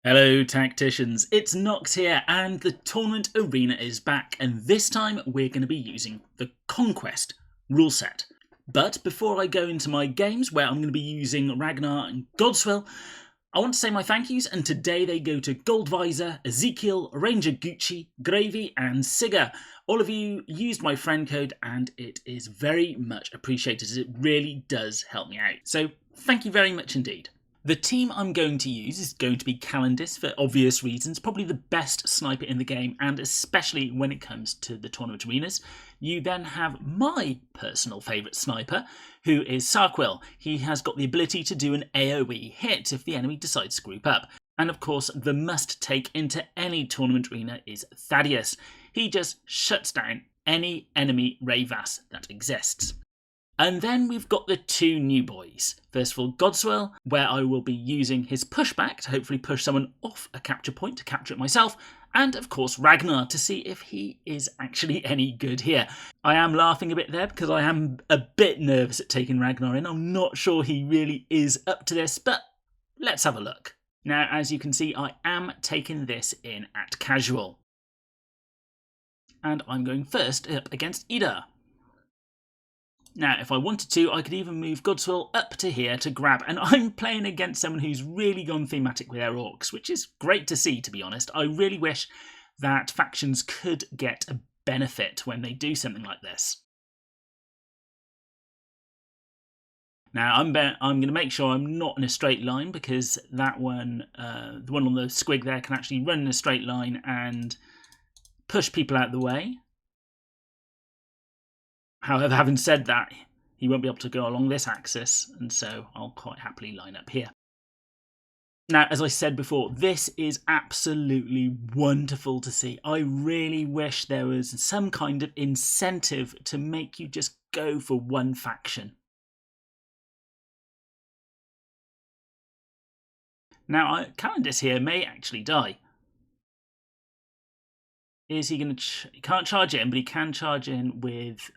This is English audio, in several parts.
Hello tacticians, it's Noct here and the tournament arena is back, and this time we're going to be using the Conquest rule set. But before I go into my games where I'm going to be using Ragnar and Godswyl, I want to say my thank yous, and today they go to Goldvisor, Ezekiel, Ranger Gucci, Gravy and Sigger. All of you used my friend code and it is very much appreciated. It really does help me out. So thank you very much indeed. The team I'm going to use is going to be Calendis for obvious reasons, probably the best sniper in the game, and especially when it comes to the tournament arenas. You then have my personal favourite sniper, who is Sarkwil. He has got the ability to do an AoE hit if the enemy decides to group up. And of course, the must take into any tournament arena is Thaddeus. He just shuts down any enemy Ravas that exists. And then we've got the two new boys. First of all, Godswyl, where I will be using his pushback to hopefully push someone off a capture point to capture it myself. And of course, Ragnar, to see if he is actually any good here. I am laughing a bit there because I am a bit nervous at taking Ragnar in. I'm not sure he really is up to this, but let's have a look. Now, as you can see, I am taking this in at casual. And I'm going first up against Ida. Now, if I wanted to, I could even move Godswyl up to here to grab, and I'm playing against someone who's really gone thematic with their orcs, which is great to see, to be honest. I really wish that factions could get a benefit when they do something like this. Now, I'm going to make sure I'm not in a straight line, because that one, the one on the squig there, can actually run in a straight line and push people out of the way. However, having said that, he won't be able to go along this axis, and so I'll quite happily line up here. Now, as I said before, this is absolutely wonderful to see. I really wish there was some kind of incentive to make you just go for one faction. Now, Calendis here may actually die. Is he going to... he can't charge in, but he can charge in with...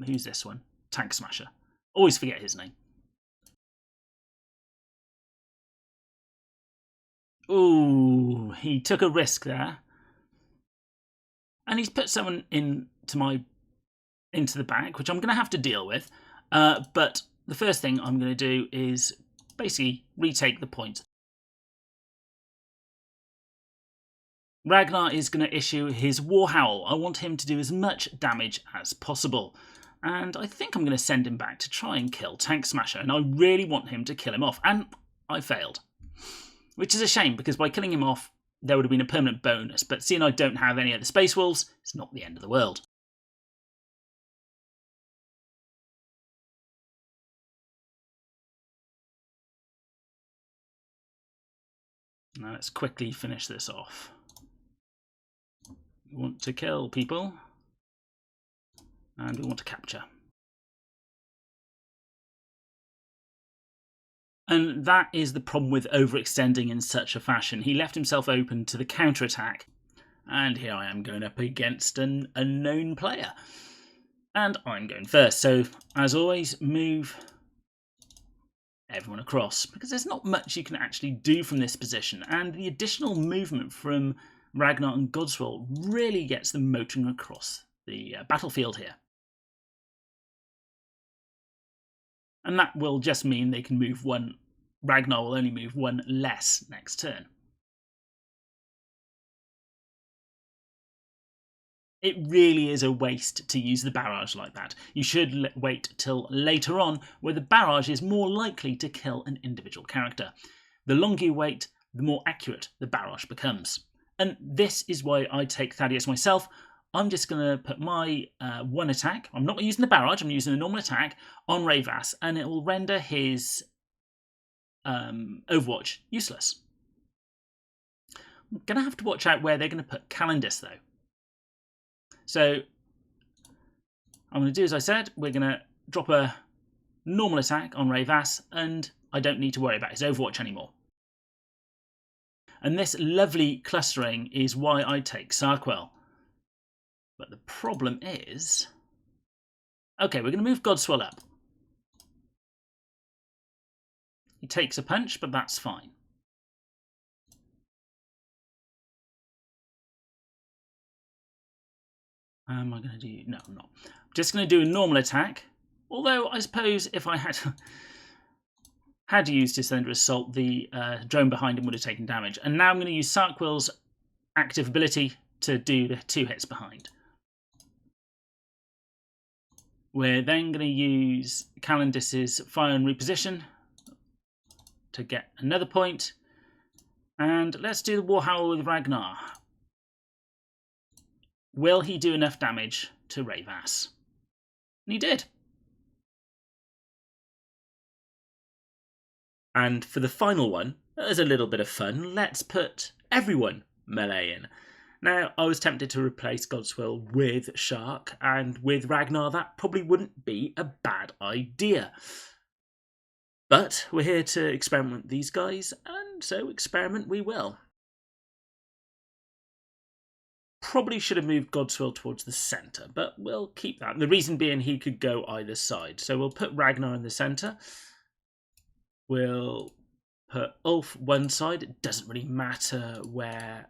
who's this one? Tank Smasher. Always forget his name. Ooh, he took a risk there. And he's put someone into the back, which I'm going to have to deal with. But the first thing I'm going to do is basically retake the point. Ragnar is going to issue his War Howl. I want him to do as much damage as possible. And I think I'm going to send him back to try and kill Tank Smasher. And I really want him to kill him off. And I failed. Which is a shame, because by killing him off, there would have been a permanent bonus. But seeing I don't have any other Space Wolves, it's not the end of the world. Now let's quickly finish this off. We want to kill people, and we want to capture. And that is the problem with overextending in such a fashion. He left himself open to the counterattack, and here I am going up against an unknown player. And I'm going first, so as always, move everyone across, because there's not much you can actually do from this position, and the additional movement from Ragnar and Godswyl really gets them motoring across the battlefield here. And that will just mean they can move one. Ragnar will only move one less next turn. It really is a waste to use the barrage like that. You should wait till later on, where the barrage is more likely to kill an individual character. The longer you wait, the more accurate the barrage becomes. And this is why I take Thaddeus myself. I'm just going to put my one attack. I'm not using the barrage, I'm using the normal attack on Ravas, and it will render his Overwatch useless. I'm going to have to watch out where they're going to put Calendis, though. So I'm going to do as I said. We're going to drop a normal attack on Ravas, and I don't need to worry about his Overwatch anymore. And this lovely clustering is why I take Sarkwil. But the problem is... okay, we're going to move Godswyl up. He takes a punch, but that's fine. Am I going to do... No, I'm not. I'm just going to do a normal attack. Although, I suppose if I had used his Thunder Assault, the drone behind him would have taken damage. And now I'm going to use Sarkwill's active ability to do the 2 hits behind. We're then going to use Calendis's Fire and Reposition to get another point. And let's do the Warhowl with Ragnar. Will he do enough damage to Rayvas? And he did. And for the final one, as a little bit of fun, let's put everyone melee in. Now, I was tempted to replace Godswyl with Shark, and with Ragnar that probably wouldn't be a bad idea. But we're here to experiment with these guys, and so experiment we will. Probably should have moved Godswyl towards the centre, but we'll keep that. The reason being he could go either side. So we'll put Ragnar in the centre. We'll put Ulf one side. It doesn't really matter where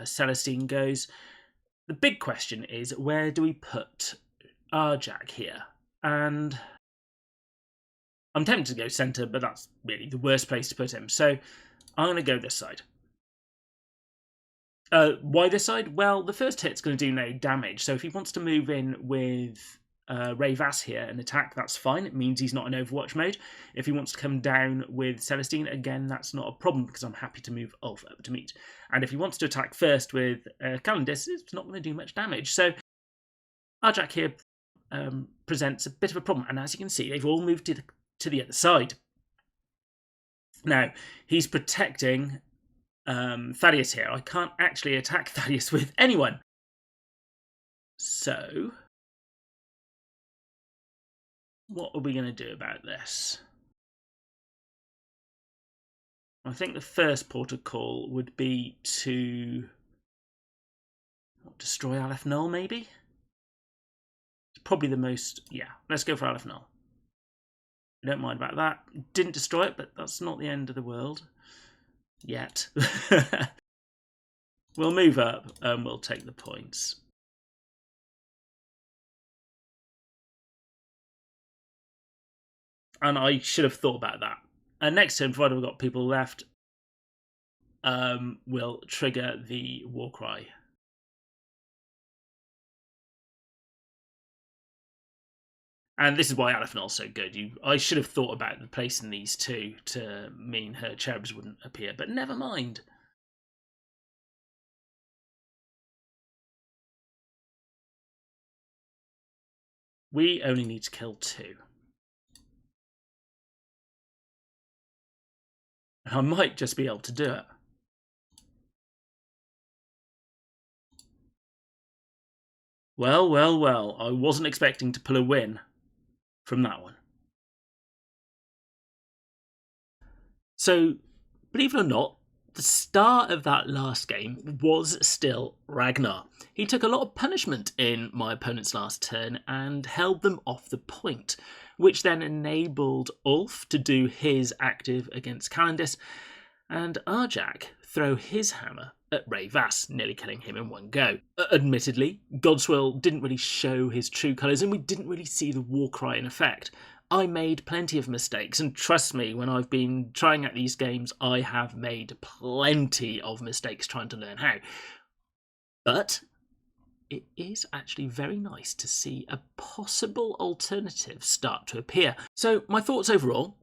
Celestine goes. The big question is, where do we put Arjak here? And I'm tempted to go centre, but that's really the worst place to put him. So I'm going to go this side. Why this side? Well, the first hit's going to do no damage. So if he wants to move in with Rayvas here and attack, that's fine. It means he's not in Overwatch mode. If he wants to come down with Celestine, again, that's not a problem because I'm happy to move Ulf up to meet. And if he wants to attack first with Calendis, it's not going to do much damage. So Arjak here presents a bit of a problem. And as you can see, they've all moved to the other side. Now, he's protecting Thaddeus here. I can't actually attack Thaddeus with anyone. So what are we going to do about this? I think the first port of call would be to destroy Aleph Null, maybe? It's probably the most... Yeah, let's go for Aleph Null. I don't mind about that. Didn't destroy it, but that's not the end of the world. Yet. We'll move up and we'll take the points. And I should have thought about that. And next turn, provided we've got people left, we'll trigger the war cry. And this is why Aleph Null's so good. I should have thought about placing these two to mean her cherubs wouldn't appear, but never mind. We only need to kill 2. And I might just be able to do it. Well, well, well. I wasn't expecting to pull a win from that one. So, believe it or not, the star of that last game was still Ragnar. He took a lot of punishment in my opponent's last turn and held them off the point, which then enabled Ulf to do his active against Calendis and Arjak throw his hammer at Rayvas, nearly killing him in one go. Admittedly, Godswyl didn't really show his true colours and we didn't really see the war cry in effect. I made plenty of mistakes, and trust me, when I've been trying out these games, I have made plenty of mistakes trying to learn how. But it is actually very nice to see a possible alternative start to appear. So my thoughts overall,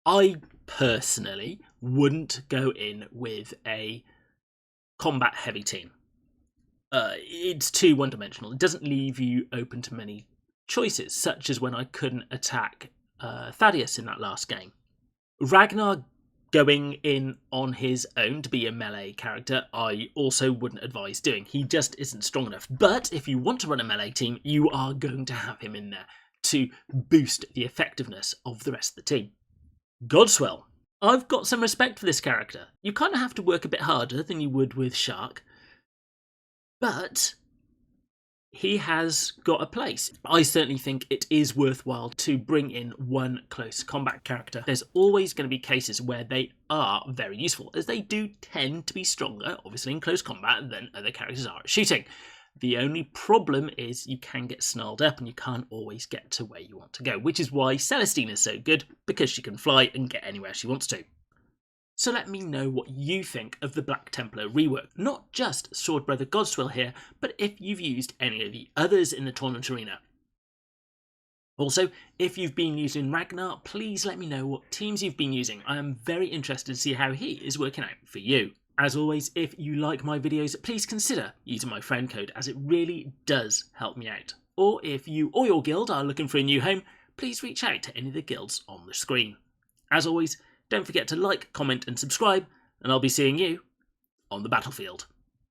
I personally wouldn't go in with a combat heavy team. It's too one-dimensional. It doesn't leave you open to many choices, such as when I couldn't attack Thaddeus in that last game. Ragnar going in on his own to be a melee character, I also wouldn't advise doing. He just isn't strong enough. But if you want to run a melee team, you are going to have him in there to boost the effectiveness of the rest of the team. Godswyl. I've got some respect for this character. You kind of have to work a bit harder than you would with Shark, but he has got a place. I certainly think it is worthwhile to bring in one close combat character. There's always going to be cases where they are very useful, as they do tend to be stronger, obviously in close combat, than other characters are at shooting. The only problem is you can get snarled up and you can't always get to where you want to go, which is why Celestine is so good, because she can fly and get anywhere she wants to. So let me know what you think of the Black Templar rework. Not just Sword Brother Godswyl here, but if you've used any of the others in the tournament arena. Also, if you've been using Ragnar, please let me know what teams you've been using. I am very interested to see how he is working out for you. As always, if you like my videos, please consider using my friend code, as it really does help me out. Or if you or your guild are looking for a new home, please reach out to any of the guilds on the screen. As always, don't forget to like, comment and subscribe, and I'll be seeing you on the battlefield.